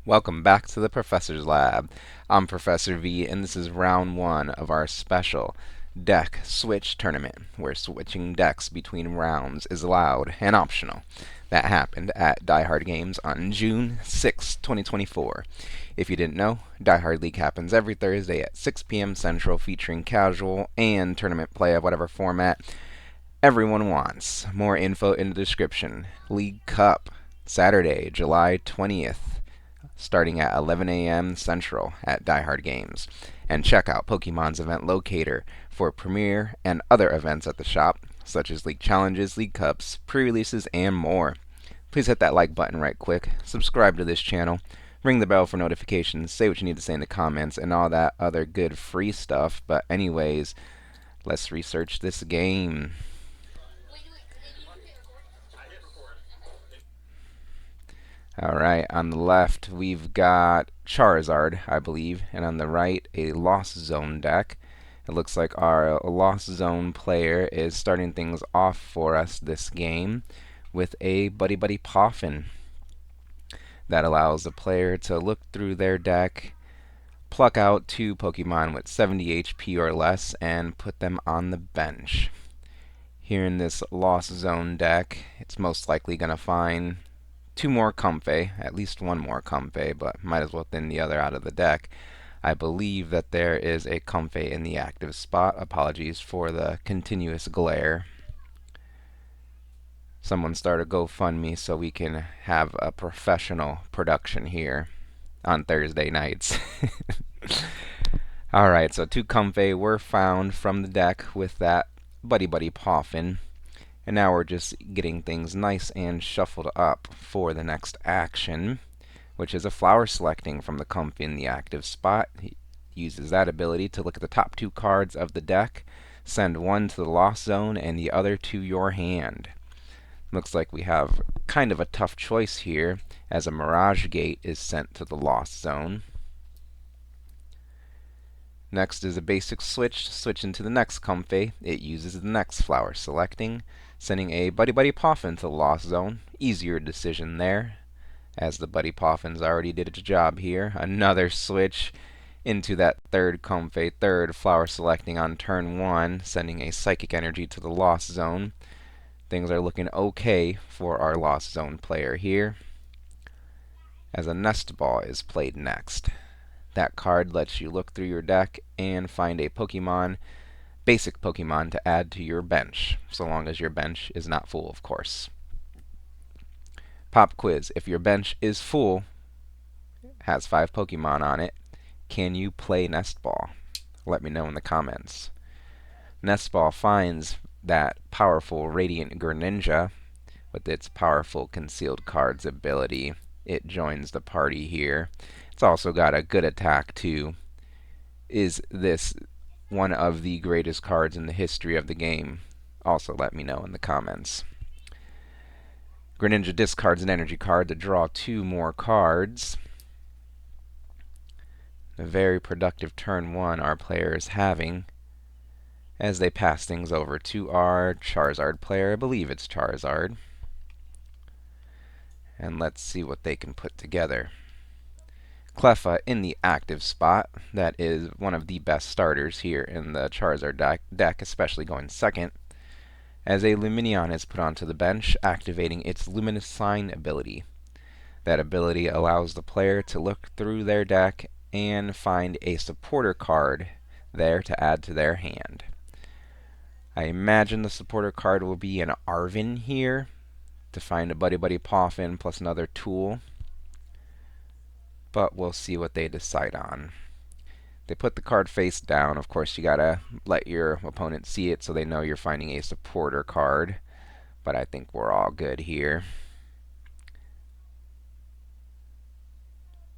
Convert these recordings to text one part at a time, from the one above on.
Welcome back to the Professor's Lab. I'm Professor V, and this is round one of our special deck switch tournament, where switching decks between rounds is allowed and optional. That happened at Die Hard Games on June 6, 2024. If you didn't know, Die Hard League happens every Thursday at 6 p.m. Central, featuring casual and tournament play of whatever format everyone wants. More info in the description. League Cup, Saturday, July 20th, starting at 11 a.m. Central at Die Hard Games. And check out Pokemon's event locator for premiere and other events at the shop, such as League Challenges, League Cups, pre-releases, and more. Please hit that like button right quick, subscribe to this channel, ring the bell for notifications, say what you need to say in the comments, and all that other good free stuff. But anyways, let's research this game. Alright, on the left we've got Charizard, I believe, and on the right a Lost Zone deck. It looks like our Lost Zone player is starting things off for us this game with a Buddy Buddy Poffin. That allows the player to look through their deck, pluck out two Pokemon with 70 HP or less, and put them on the bench. Here in this Lost Zone deck, it's most likely going to find two more Comfey, at least one more Comfey, but might as well thin the other out of the deck. I believe that there is a Comfey in the active spot. Apologies for the continuous glare. Someone start a GoFundMe so we can have a professional production here on Thursday nights. Alright, so two Comfey were found from the deck with that Buddy Buddy Poffin. And now we're just getting things nice and shuffled up for the next action, which is a flower selecting from the Comfey in the active spot. He uses that ability to look at the top two cards of the deck, send one to the Lost Zone and the other to your hand. Looks like we have kind of a tough choice here, as a Mirage Gate is sent to the Lost Zone. Next is a basic switch into the next Comfey. It uses the next flower selecting, sending a Buddy Buddy Poffin to the Lost Zone. Easier decision there, as the Buddy Poffins already did its job here. Another switch into that third Comfey, third flower selecting on turn 1, sending a Psychic Energy to the Lost Zone. Things are looking okay for our Lost Zone player here, as a Nest Ball is played next. That card lets you look through your deck and find a Pokemon, basic Pokemon, to add to your bench, so long as your bench is not full, of course. Pop quiz: if your bench is full, has 5 Pokemon on it, can you play Nest Ball? Let me know in the comments. Nest Ball finds that powerful Radiant Greninja with its powerful Concealed Cards ability. It joins the party here. It's also got a good attack too. Is this one of the greatest cards in the history of the game? Also let me know in the comments. Greninja discards an energy card to draw 2 more cards. A very productive turn 1 our player is having, as they pass things over to our Charizard player. I believe it's Charizard. And let's see what they can put together. Cleffa in the active spot. That is one of the best starters here in the Charizard deck, especially going second, as a Lumineon is put onto the bench, activating its Luminous Sign ability. That ability allows the player to look through their deck and find a supporter card there to add to their hand. I imagine the supporter card will be an Arven here, to find a Buddy Buddy Poffin plus another tool. But we'll see what they decide on. They put the card face down. Of course, you gotta let your opponent see it so they know you're finding a supporter card. But I think we're all good here.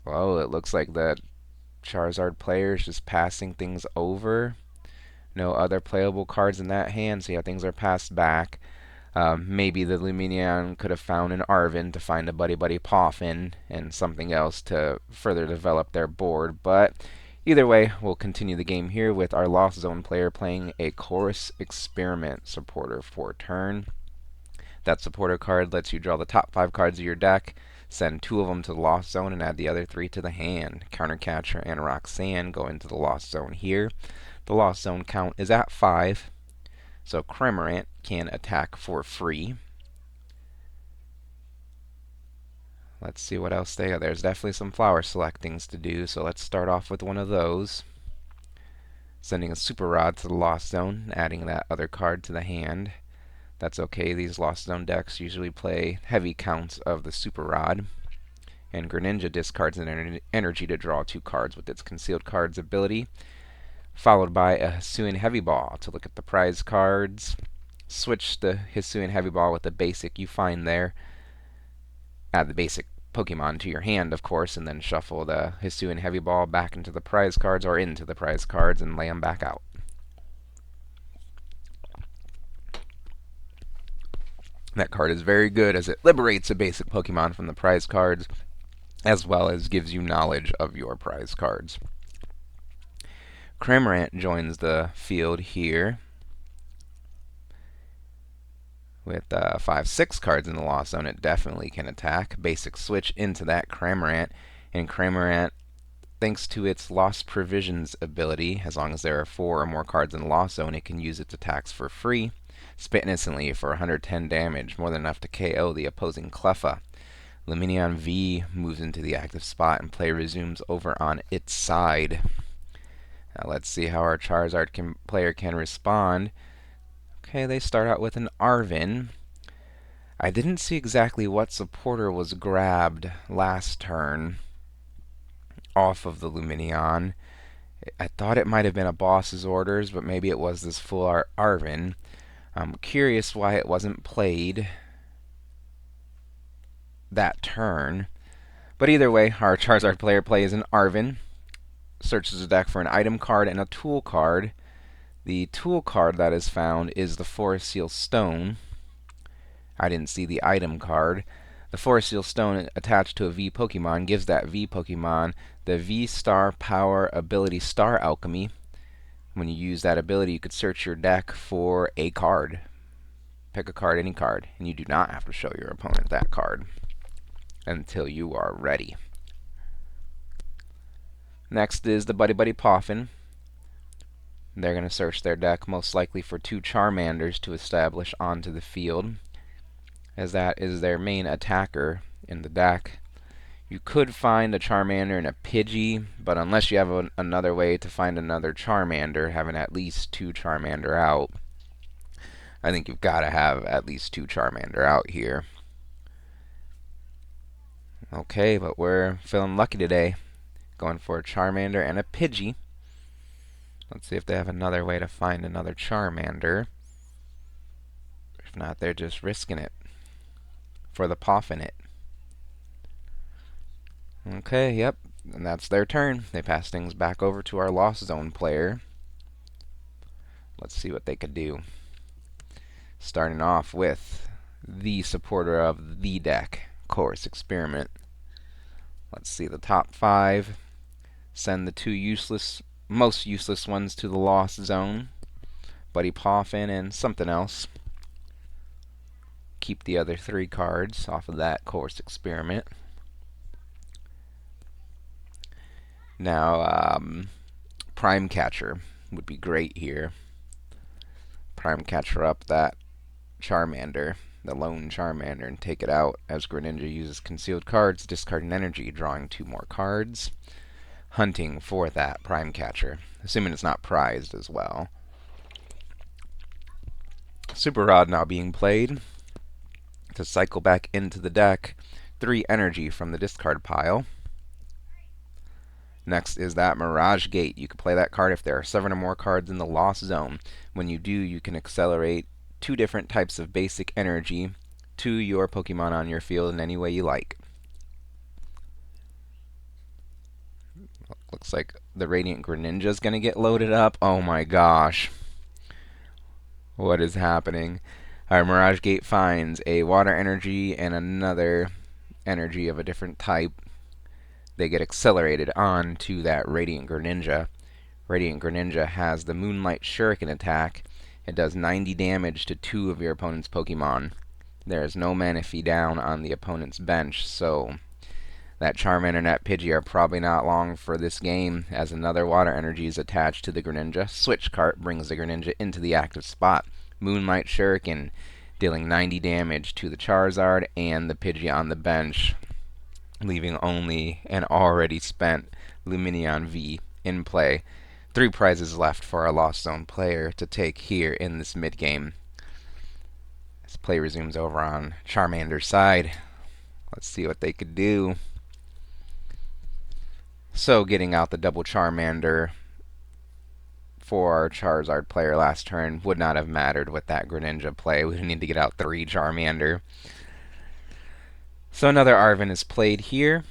Well, it looks like the Charizard player is just passing things over. No other playable cards in that hand, so yeah, things are passed back. Maybe the Lumineon could have found an Arven to find a Buddy Buddy Poffin and something else to further develop their board. But either way, we'll continue the game here with our Lost Zone player playing a Chorus Experiment supporter for turn. That supporter card lets you draw the top 5 cards of your deck, Send 2 of them to the Lost Zone and add the other 3 to the hand. Countercatcher and Roxanne go into the Lost Zone here. The Lost Zone count is at 5, so Cramorant can attack for free. Let's see what else they got. There's definitely some flower selectings to do, so let's start off with one of those. Sending a Super Rod to the Lost Zone, adding that other card to the hand. That's okay, these Lost Zone decks usually play heavy counts of the Super Rod. And Greninja discards an energy to draw 2 cards with its Concealed Cards ability, followed by a Hisuian Heavy Ball to look at the prize cards. Switch the Hisuian Heavy Ball with the basic you find there. Add the basic Pokemon to your hand, of course, and then shuffle the Hisuian Heavy Ball back into the prize cards or into the prize cards and lay them back out. That card is very good as it liberates a basic Pokemon from the prize cards, as well as gives you knowledge of your prize cards. Cramorant joins the field here with 5-6 cards in the Lost Zone. It definitely can attack. Basic switch into that Cramorant, and Cramorant, thanks to its Lost Provisions ability, as long as there are 4 or more cards in the Lost Zone, it can use its attacks for free. Spit instantly for 110 damage, more than enough to KO the opposing Cleffa. Lumineon V moves into the active spot and play resumes over on its side. Now let's see how our Charizard player can respond. Okay, they start out with an Arven. I didn't see exactly what supporter was grabbed last turn off of the Lumineon. I thought it might have been a boss's orders, but maybe it was this full Arven. I'm curious why it wasn't played that turn. But either way, our Charizard player plays an Arven, searches the deck for an item card and a tool card. The tool card that is found is the Forest Seal Stone. I didn't see the item card. The Forest Seal Stone attached to a V Pokemon gives that V Pokemon the V-Star Power ability Star Alchemy. When you use that ability, you could search your deck for a card. Pick a card, any card, and you do not have to show your opponent that card until you are ready. Next is the Buddy Buddy Poffin. They're going to search their deck most likely for 2 Charmanders to establish onto the field, as that is their main attacker in the deck. You could find a Charmander and a Pidgey, but unless you have another way to find another Charmander, having at least 2 Charmander out, I think you've got to have at least 2 Charmander out here. Okay, but we're feeling lucky today. Going for a Charmander and a Pidgey. Let's see if they have another way to find another Charmander. If not, they're just risking it for the Poffinit. Okay, yep, and that's their turn. They pass things back over to our Lost Zone player. Let's see what they could do. Starting off with the supporter of the deck, Course Experiment. Let's see the top 5. Send the 2 most useless ones to the Lost Zone. Buddy Poffin and something else. Keep the other 3 cards off of that Course Experiment. Now, Prime Catcher would be great here. Prime Catcher up that Charmander, the lone Charmander, and take it out as Greninja uses Concealed Cards, discarding energy, drawing 2 more cards. Hunting for that Prime Catcher, assuming it's not prized as well. Super Rod now being played to cycle back into the deck 3 energy from the discard pile. Next is that Mirage Gate. You can play that card if there are 7 or more cards in the Lost Zone. When you do, you can accelerate 2 different types of basic energy to your Pokemon on your field in any way you like. Looks like the Radiant Greninja is going to get loaded up. Oh my gosh. What is happening? Our Mirage Gate finds a water energy and another energy of a different type. They get accelerated onto that Radiant Greninja. Radiant Greninja has the Moonlight Shuriken attack. It does 90 damage to 2 of your opponent's Pokemon. There is no Manaphy down on the opponent's bench, so that Charmander and that Pidgey are probably not long for this game, as another Water Energy is attached to the Greninja. Switch Cart brings the Greninja into the active spot. Moonlight Shuriken dealing 90 damage to the Charizard and the Pidgey on the bench, leaving only an already spent Lumineon V in play. 3 prizes left for our Lost Zone player to take here in this mid-game. As play resumes over on Charmander's side, let's see what they could do. So getting out the double Charmander for our Charizard player last turn would not have mattered with that Greninja play. We need to get out 3 Charmander. So another Arven is played here.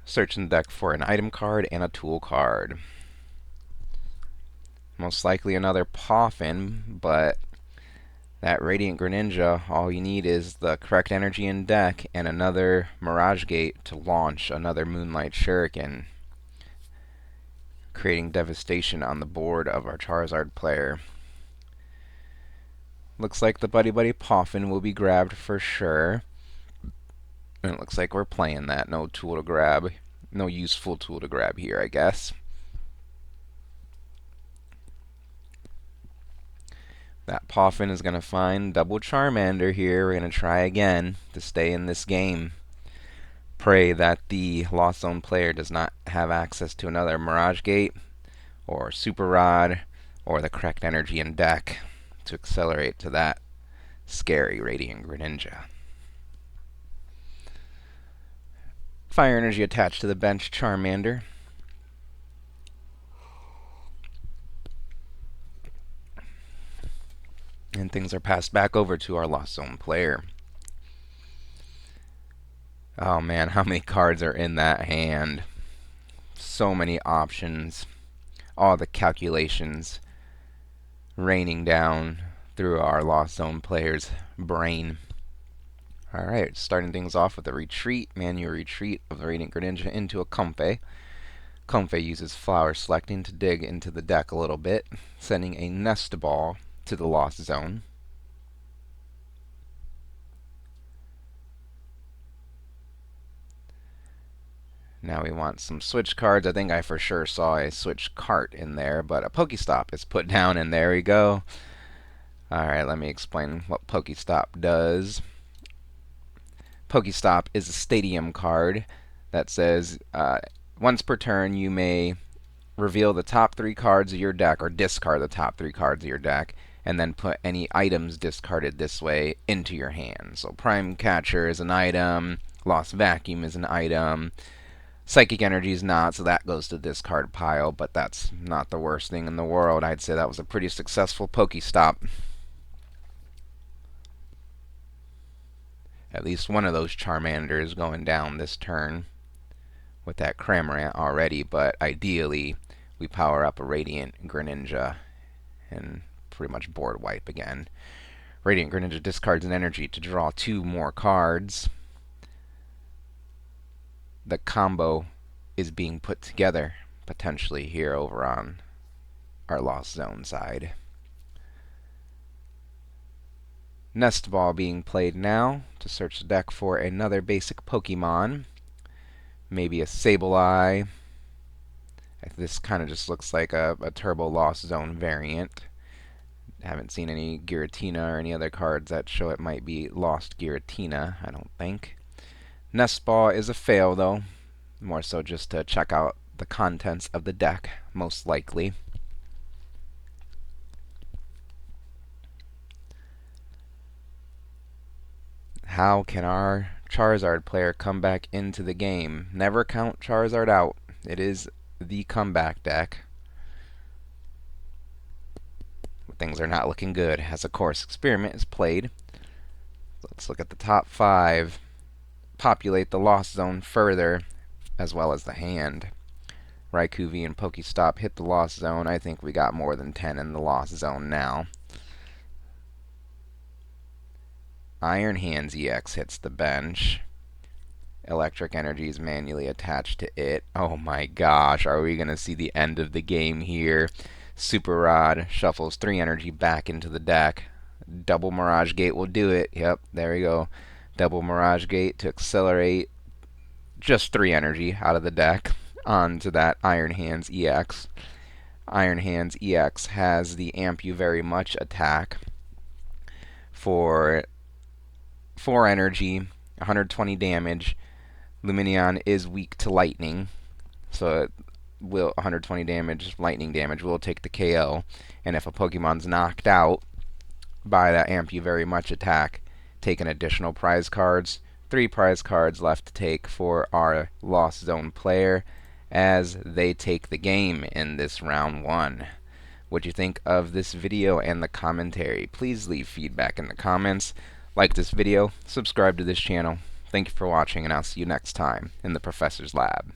Search in the deck for an item card and a tool card. Most likely another Poffin, but that Radiant Greninja, all you need is the correct energy in deck and another Mirage Gate to launch another Moonlight Shuriken, creating devastation on the board of our Charizard player. Looks like the Buddy Buddy Poffin will be grabbed for sure. And it looks like we're playing that. No tool to grab. No useful tool to grab here, I guess. That Poffin is going to find double Charmander here. We're going to try again to stay in this game. Pray that the Lost Zone player does not have access to another Mirage Gate or Super Rod or the correct energy in deck to accelerate to that scary Radiant Greninja. Fire energy attached to the bench Charmander. And things are passed back over to our Lost Zone player. Oh man, how many cards are in that hand? So many options. All the calculations raining down through our Lost Zone player's brain. Alright, starting things off with a retreat, manual retreat of the Radiant Greninja into a Comfey. Comfey uses flower selecting to dig into the deck a little bit, sending a Nest Ball to the Lost Zone. Now we want some switch cards. I think I for sure saw a switch cart in there, but a Pokestop is put down, and there we go. Alright, let me explain what Pokestop does. Pokestop is a stadium card that says once per turn you may reveal the top 3 cards of your deck, or discard the top 3 cards of your deck, and then put any items discarded this way into your hand. So Prime Catcher is an item, Lost Vacuum is an item, Psychic Energy is not, so that goes to the discard pile, but that's not the worst thing in the world. I'd say that was a pretty successful Pokestop. At least one of those Charmanders going down this turn with that Cramorant already, but ideally we power up a Radiant Greninja and pretty much board wipe again. Radiant Greninja discards an energy to draw 2 more cards. The combo is being put together potentially here over on our Lost Zone side. Nest Ball being played now to search the deck for another basic Pokemon. Maybe a Sableye. This kind of just looks like a Turbo Lost Zone variant. Haven't seen any Giratina or any other cards that show it might be Lost Giratina, I don't think. Nest Ball is a fail, though. More so just to check out the contents of the deck, most likely. How can our Charizard player come back into the game? Never count Charizard out. It is the comeback deck. Things are not looking good as a course experiment is played. Let's look at the top 5. Populate the Lost Zone further, as well as the hand. Raikou V and Pokestop hit the Lost Zone. I think we got more than 10 in the Lost Zone now. Iron Hands EX hits the bench. Electric Energy is manually attached to it. Oh my gosh, are we going to see the end of the game here? Super Rod shuffles 3 energy back into the deck. Double Mirage Gate will do it. Yep, there we go. Double Mirage Gate to accelerate just 3 energy out of the deck onto that Iron Hands EX. Iron Hands EX has the Amp You Very Much attack for 4 energy, 120 damage. Lumineon is weak to lightning, so it will 120 damage, lightning damage will take the KO. And if a Pokemon's knocked out by that Amp You Very Much attack, take an additional prize cards. 3 prize cards left to take for our Lost Zone player as they take the game in this round 1. What do you think of this video and the commentary? Please leave feedback in the comments. Like this video, subscribe to this channel. Thank you for watching, and I'll see you next time in the Professor's Lab.